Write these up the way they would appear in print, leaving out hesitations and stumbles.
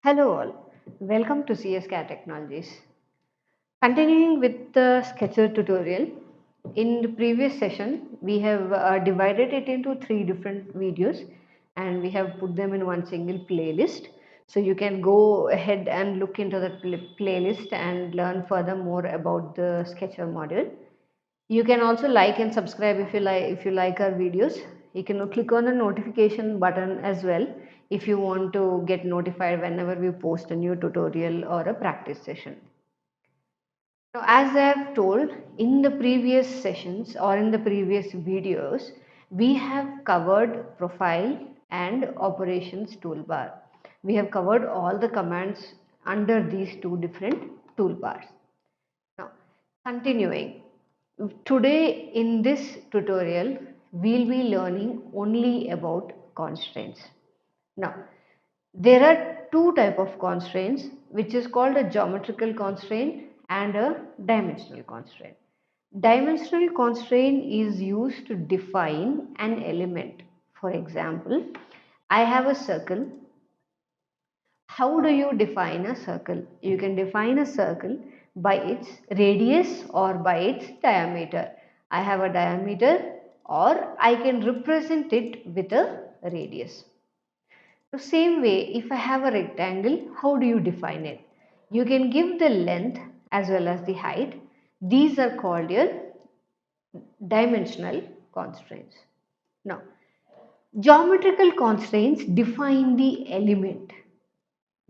Hello all, welcome to CS CAD Technologies. Continuing with the Sketcher tutorial, in the previous session we have divided it into three different videos and we have put them in one single playlist. So you can go ahead and look into the playlist and learn further more about the Sketcher module. You can also like and subscribe if you like our videos. You can click on the notification button as well if you want to get notified whenever we post a new tutorial or a practice session. Now, as I have told in the previous sessions or in the previous videos, we have covered profile and operations toolbar. We have covered all the commands under these two different toolbars. Now, continuing, today in this tutorial, we'll be learning only about constraints. Now, there are two type of constraints, which is called a geometrical constraint and a dimensional constraint. Dimensional constraint is used to define an element. For example, I have a circle. How do you define a circle? You can define a circle by its radius or by its diameter. I have a diameter or I can represent it with a radius. The same way, if I have a rectangle, how do you define it? You can give the length as well as the height. These are called your dimensional constraints. Now, geometrical constraints define the element,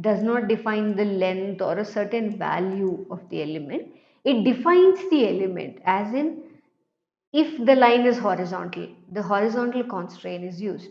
does not define the length or a certain value of the element. It defines the element, as in if the line is horizontal, the horizontal constraint is used.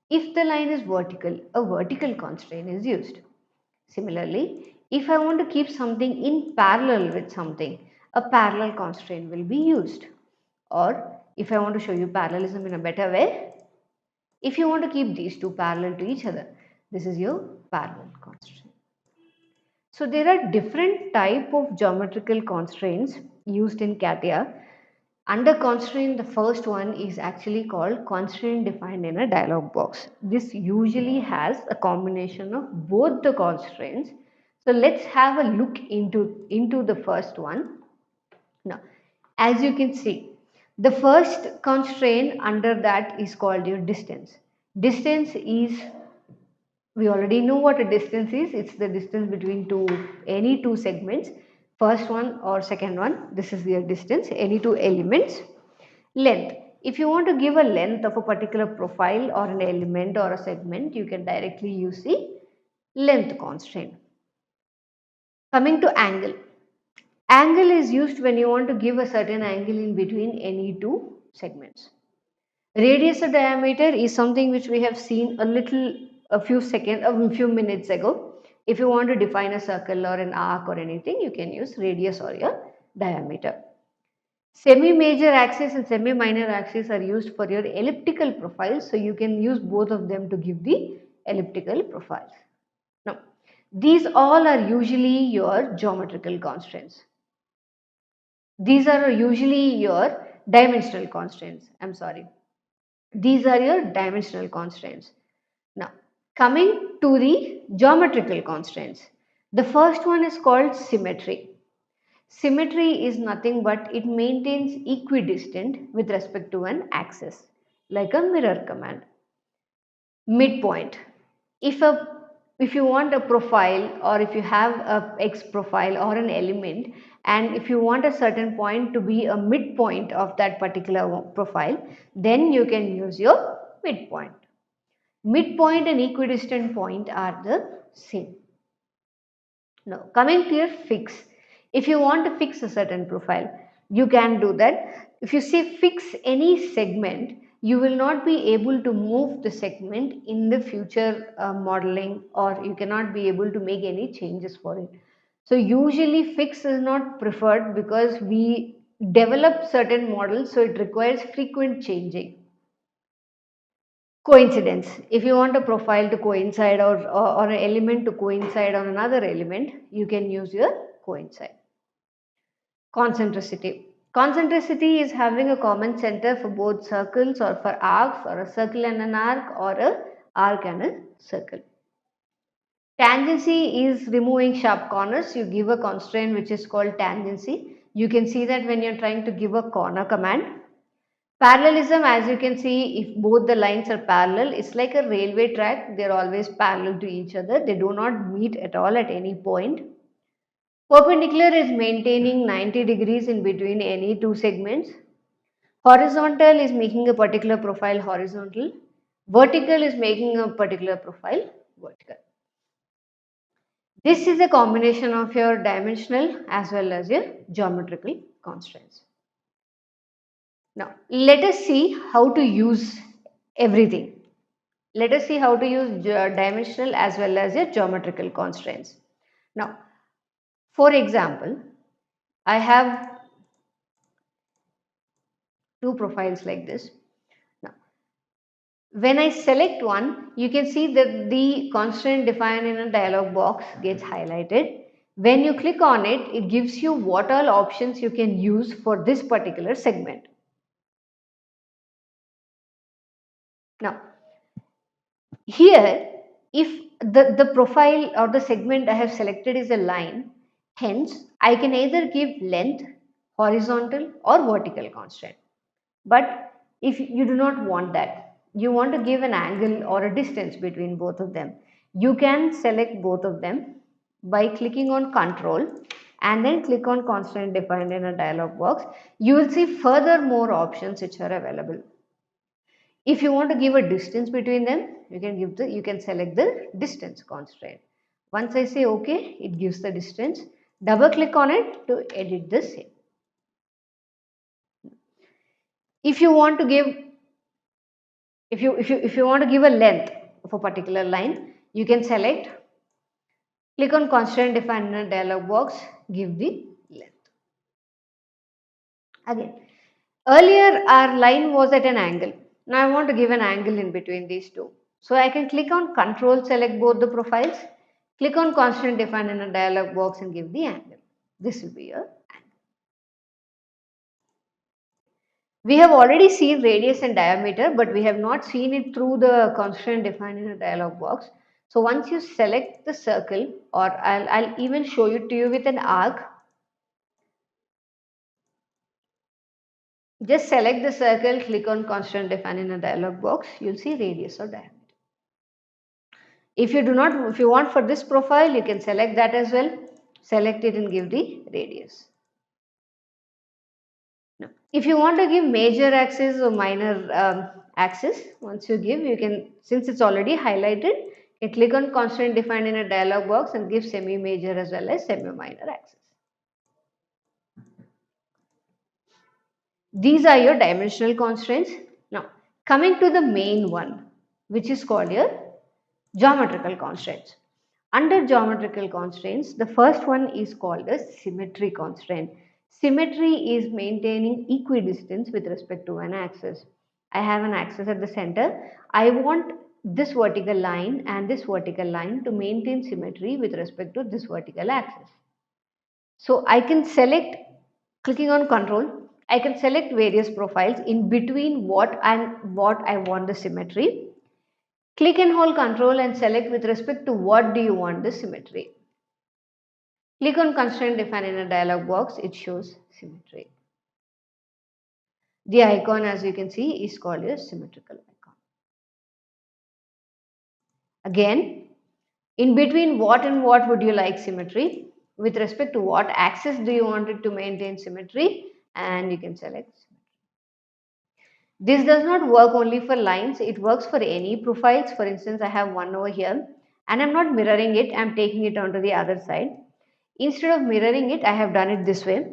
If the line is vertical, a vertical constraint is used. Similarly, if I want to keep something in parallel with something, a parallel constraint will be used. Or if I want to show you parallelism in a better way, if you want to keep these two parallel to each other, this is your parallel constraint. So there are different type of geometrical constraints used in CATIA. Under constraint, the first one is actually called constraint defined in a dialog box. This usually has a combination of both the constraints. So let's have a look into the first one. Now, as you can see, the first constraint under that is called your distance. Distance is, we already know what a distance is. It's the distance between any two segments, first one or second one. This is their distance, any two elements. Length, if you want to give a length of a particular profile or an element or a segment, you can directly use the length constraint. Coming to angle, angle is used when you want to give a certain angle in between any two segments. Radius or diameter is something which we have seen a few minutes ago. If you want to define a circle or an arc or anything, you can use radius or your diameter. Semi-major axis and semi-minor axis are used for your elliptical profiles, so you can use both of them to give the elliptical profiles. Now, these all are usually your geometrical constraints. These are usually your dimensional constraints. I'm sorry. These are your dimensional constraints. Now, coming to the geometrical constraints. The first one is called symmetry. Symmetry is nothing but it maintains equidistant with respect to an axis, like a mirror command. Midpoint. If you want a profile, or if you have a X profile or an element, and if you want a certain point to be a midpoint of that particular profile, then you can use your midpoint. Midpoint and equidistant point are the same. Now, coming to your fix. If you want to fix a certain profile, you can do that. If you say fix any segment, you will not be able to move the segment in the future modeling, or you cannot be able to make any changes for it. So usually fix is not preferred because we develop certain models, so it requires frequent changing. Coincidence. If you want a profile to coincide or an element to coincide on another element, you can use your coincide. Concentricity. Concentricity is having a common center for both circles or for arcs, or a circle and an arc, or a arc and a circle. Tangency is removing sharp corners. You give a constraint which is called tangency. You can see that when you're trying to give a corner command. Parallelism, as you can see, if both the lines are parallel, it's like a railway track. They're always parallel to each other. They do not meet at all at any point. Perpendicular is maintaining 90 degrees in between any two segments. Horizontal is making a particular profile horizontal. Vertical is making a particular profile vertical. This is a combination of your dimensional as well as your geometrical constraints. Now, let us see how to use everything. Let us see how to use dimensional as well as your geometrical constraints. Now, for example, I have two profiles like this. Now, when I select one, you can see that the constraint defined in a dialog box gets highlighted. When you click on it, it gives you what all options you can use for this particular segment. Now, here, if the profile or the segment I have selected is a line, hence I can either give length, horizontal or vertical constraint. But if you do not want that, you want to give an angle or a distance between both of them, you can select both of them by clicking on control and then click on constraint defined in a dialog box. You will see further more options which are available. If you want to give a distance between them, you can select the distance constraint. Once I say OK, it gives the distance. Double click on it to edit the same. If you want to give if you want to give a length of a particular line, you can select, click on constraint defined in a dialog box, give the length. Again, earlier our line was at an angle. Now I want to give an angle in between these two. So I can click on control, select both the profiles, click on constraint defined in a dialog box and give the angle. This will be your angle. We have already seen radius and diameter, but we have not seen it through the constraint defined in a dialog box. So once you select the circle, or I'll even show it to you with an arc. Just select the circle, click on constraint defined in a dialog box, you'll see radius or diameter. If you want for this profile, you can select that as well. Select it and give the radius. Now, if you want to give major axis or minor axis, once you give, you can, since it's already highlighted, you click on constraint defined in a dialog box and give semi-major as well as semi-minor axis. These are your dimensional constraints. Now, coming to the main one, which is called your geometrical constraints. Under geometrical constraints, the first one is called a symmetry constraint. Symmetry is maintaining equidistance with respect to an axis. I have an axis at the center. I want this vertical line and this vertical line to maintain symmetry with respect to this vertical axis. So I can select, clicking on control, I can select various profiles in between what I want the symmetry. Click and hold control and select with respect to what do you want the symmetry. Click on constraint defined in a dialog box, it shows symmetry. The icon, as you can see, is called a symmetrical icon. Again, in between what and what would you like symmetry? With respect to what axis do you want it to maintain symmetry? And you can select symmetry. This does not work only for lines, it works for any profiles. For instance, I have one over here and I'm not mirroring it, I'm taking it onto the other side. Instead of mirroring it, I have done it this way.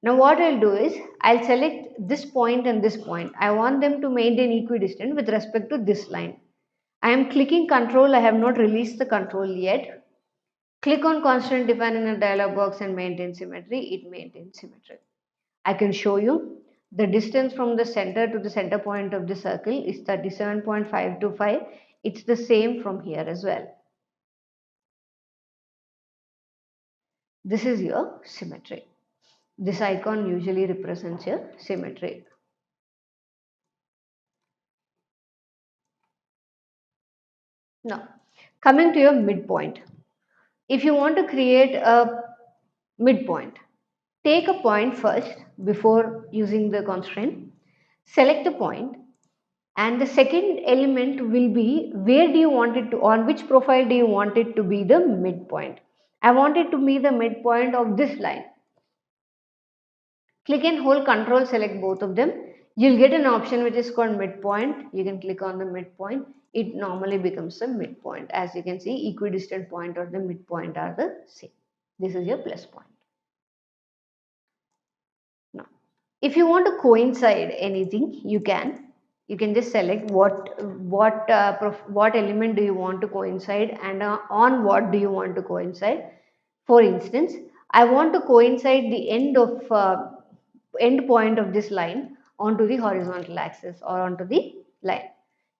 Now what I'll do is, I'll select this point and this point. I want them to maintain equidistant with respect to this line. I am clicking control, I have not released the control yet. Click on constraint define in a dialog box and maintain symmetry, it maintains symmetry. I can show you the distance from the center to the center point of the circle is 37.525. It's the same from here as well. This is your symmetry. This icon usually represents your symmetry. Now, coming to your midpoint. If you want to create a midpoint, take a point first before using the constraint, select the point, and the second element will be where do you want it to, on which profile do you want it to be the midpoint. I want it to be the midpoint of this line. Click and hold control, select both of them. You'll get an option which is called midpoint. You can click on the midpoint. It normally becomes a midpoint. As you can see, equidistant point or the midpoint are the same. This is your plus point. Now, if you want to coincide anything, you can. You can just select what element do you want to coincide and on what do you want to coincide. For instance, I want to coincide the end point of this line onto the horizontal axis or onto the line.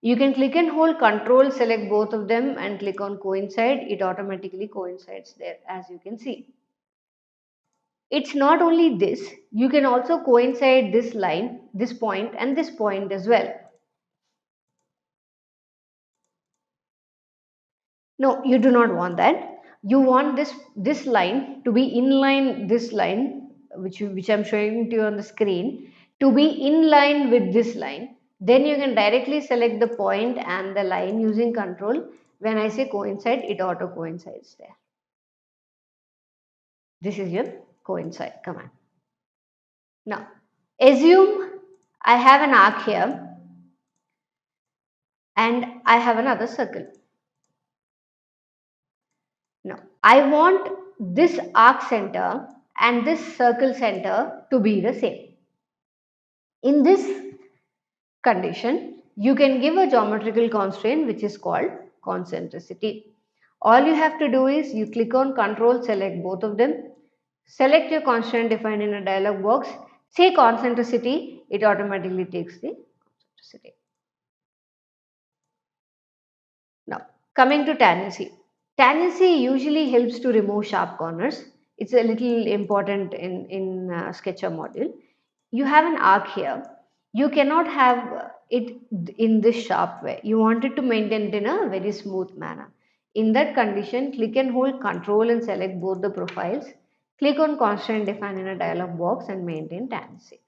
You can click and hold control, select both of them and click on coincide. It automatically coincides there, as you can see. It's not only this, you can also coincide this line, this point and this point as well. No, you do not want that. You want this line to be inline, this line which I'm showing to you on the screen, to be in line with this line. Then you can directly select the point and the line using control. When I say coincide, it auto coincides there. This is your coincide command. Now, assume I have an arc here and I have another circle. Now, I want this arc center and this circle center to be the same. In this condition, you can give a geometrical constraint which is called concentricity. All you have to do is you click on control, select both of them, select your constraint defined in a dialog box, say concentricity, it automatically takes the concentricity. Now, coming to tangency. Tangency usually helps to remove sharp corners. It's a little important in Sketcher module. You have an arc here. You cannot have it in this sharp way. You want it to maintain it in a very smooth manner. In that condition, click and hold control and select both the profiles. Click on constraint define in a dialog box and maintain tangency.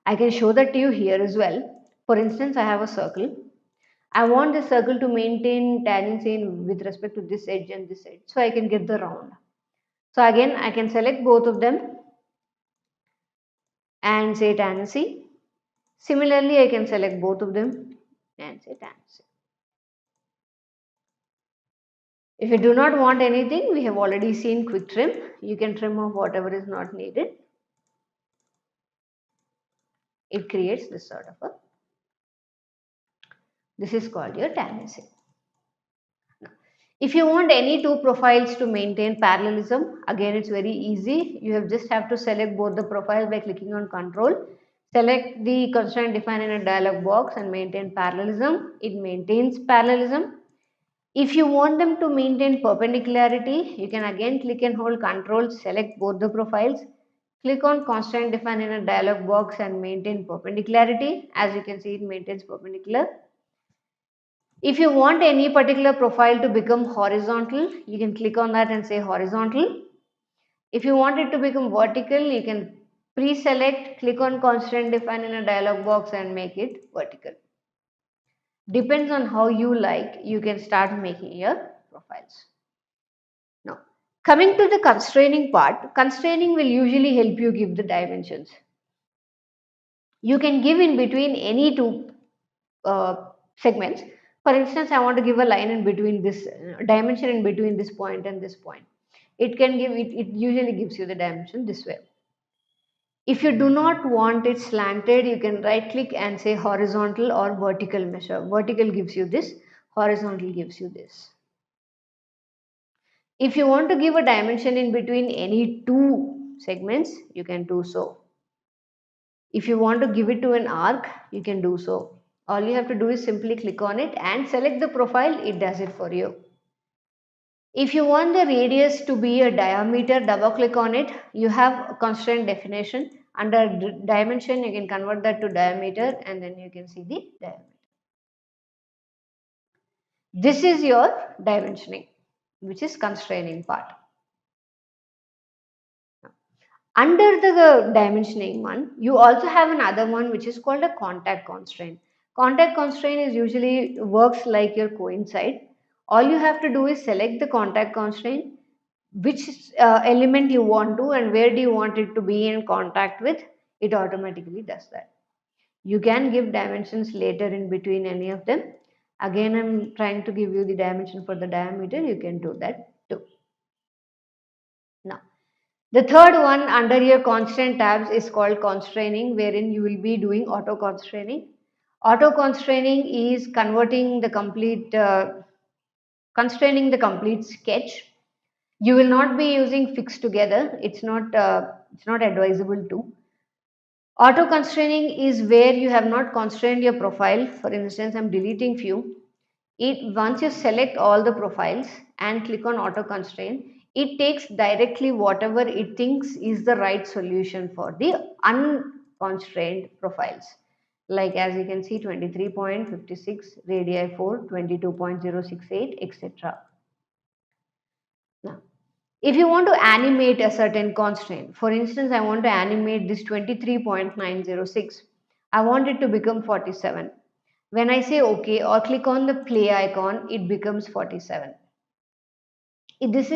I can show that to you here as well. For instance, I have a circle. I want the circle to maintain tangency with respect to this edge and this edge, so I can get the round. So again, I can select both of them and say tangency. Similarly, I can select both of them and say tangency. If you do not want anything, we have already seen quick trim. You can trim off whatever is not needed. It creates this sort of a, this is called your tangency. If you want any two profiles to maintain parallelism, again it's very easy. You just have to select both the profiles by clicking on control. Select the constraint defined in a dialog box and maintain parallelism. It maintains parallelism. If you want them to maintain perpendicularity, you can again click and hold control, select both the profiles. Click on constraint defined in a dialog box and maintain perpendicularity. As you can see, it maintains perpendicular. If you want any particular profile to become horizontal, you can click on that and say horizontal. If you want it to become vertical, you can pre-select, click on constraint define in a dialog box and make it vertical. Depends on how you like, you can start making your profiles. Now, coming to the constraining part, constraining will usually help you give the dimensions. You can give in between any two segments. For instance, I want to give a line in between this dimension in between this point and this point. It can give it usually gives you the dimension this way. If you do not want it slanted, you can right click and say horizontal or vertical measure. Vertical gives you this, horizontal gives you this. If you want to give a dimension in between any two segments, you can do so. If you want to give it to an arc, you can do so. All you have to do is simply click on it and select the profile, it does it for you. If you want the radius to be a diameter, double click on it. You have a constraint definition. Under dimension, you can convert that to diameter and then you can see the diameter. This is your dimensioning. which is constraining part. Under the dimensioning one, you also have another one which is called a contact constraint. Contact constraint is usually works like your coincide. All you have to do is select the contact constraint, which element you want to and where do you want it to be in contact with, it automatically does that. You can give dimensions later in between any of them. Again, I'm trying to give you the dimension for the diameter, you can do that too. Now, the third one under your constraint tabs is called constraining, wherein you will be doing auto constraining. Auto constraining is converting the complete, constraining the complete sketch. You will not be using fixed together. It's not advisable to. Auto constraining is where you have not constrained your profile. For instance, I'm deleting few. It once you select all the profiles and click on auto constraint, it takes directly whatever it thinks is the right solution for the unconstrained profiles. Like as you can see 23.56, radii 4, 22.068, etc. Now, if you want to animate a certain constraint, for instance, I want to animate this 23.906, I want it to become 47. When I say OK or click on the play icon, it becomes 47. This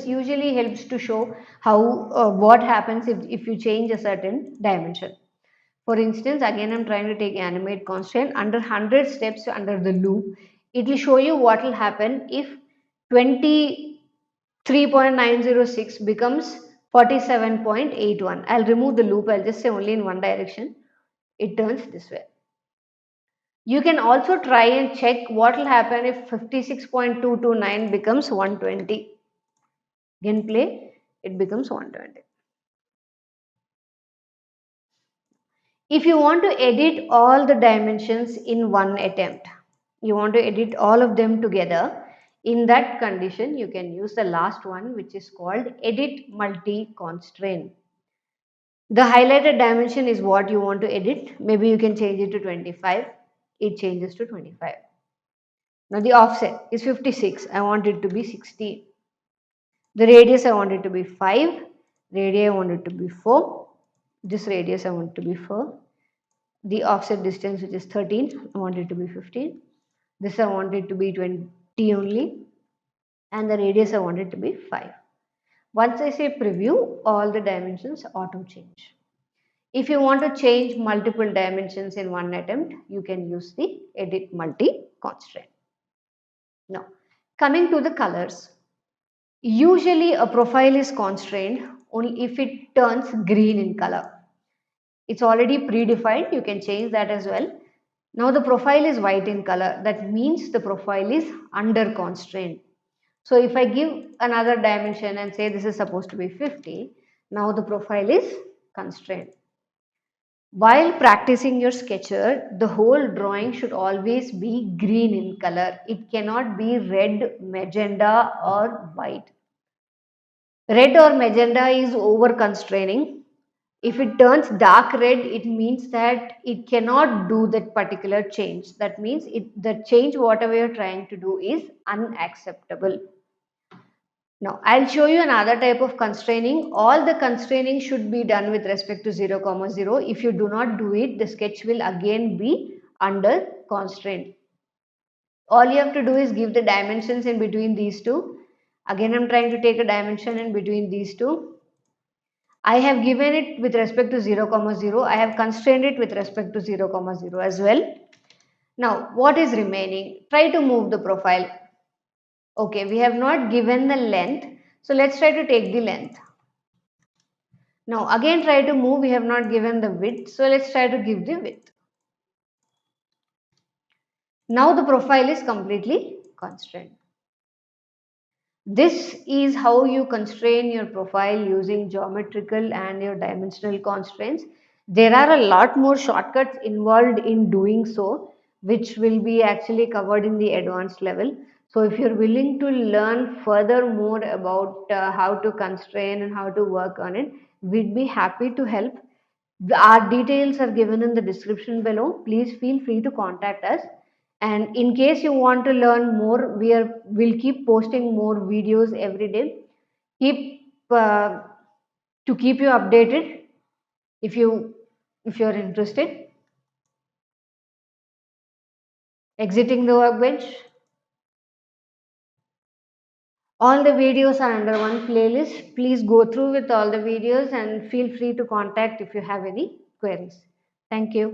usually helps to show how what happens if you change a certain dimension. For instance, again I'm trying to take animate constraint under 100 steps under the loop. It will show you what will happen if 23.906 becomes 47.81. I'll remove the loop, I'll just say only in one direction. It turns this way. You can also try and check what will happen if 56.229 becomes 120. Again play, it becomes 120. If you want to edit all the dimensions in one attempt, you want to edit all of them together, in that condition you can use the last one, which is called edit multi constraint. The highlighted dimension is what you want to edit. Maybe you can change it to 25. It changes to 25. Now the offset is 56. I want it to be 60. The radius I want it to be 5. Radii I want it to be 4. This radius I want it to be 4. The offset distance, which is 13, I want it to be 15. This I want it to be 20 only. And the radius I want it to be 5. Once I say preview, all the dimensions auto change. If you want to change multiple dimensions in one attempt, you can use the edit multi constraint. Now, coming to the colors. Usually a profile is constrained only if it turns green in color. It's already predefined, you can change that as well. Now the profile is white in color, that means the profile is under constraint. So if I give another dimension and say this is supposed to be 50, now the profile is constrained. While practicing your sketcher, the whole drawing should always be green in color. It cannot be red, magenta or white. Red or magenta is over constraining. If it turns dark red, it means that it cannot do that particular change. That means the change whatever you're trying to do is unacceptable. Now, I'll show you another type of constraining. All the constraining should be done with respect to 0, 0. If you do not do it, the sketch will again be under constraint. All you have to do is give the dimensions in between these two. Again, I'm trying to take a dimension in between these two. I have given it with respect to 0, 0. I have constrained it with respect to 0, 0 as well. Now, what is remaining? Try to move the profile. Okay, we have not given the length. So, let's try to take the length. Now, again try to move. We have not given the width. So, let's try to give the width. Now, the profile is completely constrained. This is how you constrain your profile using geometrical and your dimensional constraints. There are a lot more shortcuts involved in doing so, which will be actually covered in the advanced level. So if you're willing to learn further more about how to constrain and how to work on it, we'd be happy to help. Our details are given in the description below. Please feel free to contact us. And in case you want to learn more, we'll keep posting more videos every day. Keep to keep you updated if you're interested. Exiting the workbench. All the videos are under one playlist. Please go through with all the videos and feel free to contact if you have any queries. Thank you.